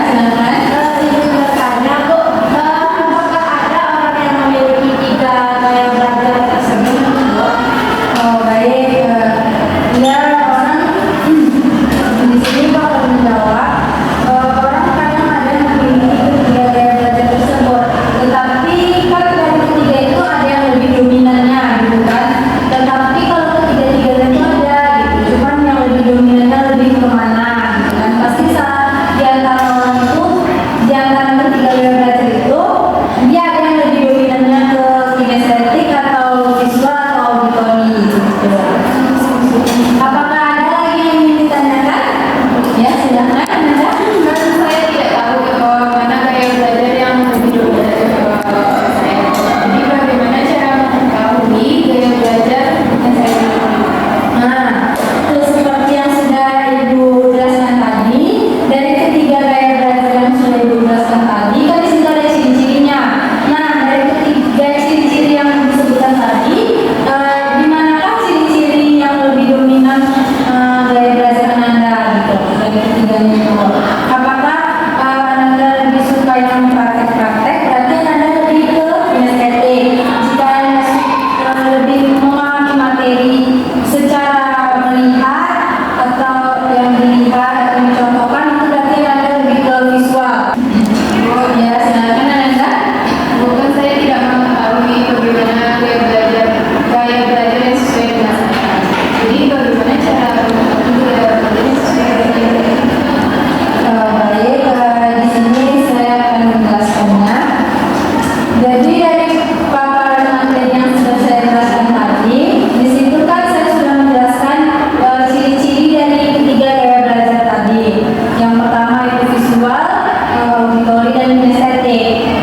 silakan. Izin bertanya Bu, apakah ada orang yang memiliki 3 gaya belajar tersebut Bu? Oh baik, ya orang di sini Pak akan menjawab. Orang kadang ada yang memiliki ketiga gaya belajar tersebut, tetapi kan dari ketiga itu ada yang lebih dominannya, gitu kan? Tetapi kalau ketiga-tiganya itu ada, gitu. Cuman yang lebih dominannya lebih kemana, gitu kan? Pasti saat di antara orang itu, di antara ketiga gaya belajar itu, dia ada yang lebih dominannya ke kinestetik atau visual atau auditori, gitu. Apakah ada lagi yang ingin ditanyakan? Ya, silakan. Ada? Saya tidak tahu mana gaya belajar yang lebih dominan saya. Jadi bagaimana cara mengetahui gaya belajar yang saya miliki? Nah, itu seperti yang sudah Ibu jelaskan tadi, dari ketiga gaya belajar yang sudah Ibu jelaskan tadi, kan di situ ada ciri-cirinya. Nah, dari ketiga ciri-ciri yang disebutkan tadi, di manakah ciri-ciri yang lebih dominan gaya belajar Anda gitu? Dari ketiganya itu, apakah Anda lebih suka yang praktek-praktek? Berarti Anda lebih ke kinestetik. Jika Anda lebih memahami materi secara melihat atau yang dilihat atau dicontohkan, itu berarti Anda lebih ke visual. Oh ya, silakan Anda. Bukan saya tidak mengetahui bagaimana gaya belajar yang sesuai dengan saya. Jadi bagaimana cara mengetahui gaya belajar yang sesuai dengan saya? Baik, di sini saya akan menjelaskannya. Jadi dari paparan materi yang sudah saya jelaskan tadi, di situ kan saya sudah menjelaskan ciri-ciri dari ketiga gaya belajar tadi. Yang pertama itu visual, auditori, dan kinestetik.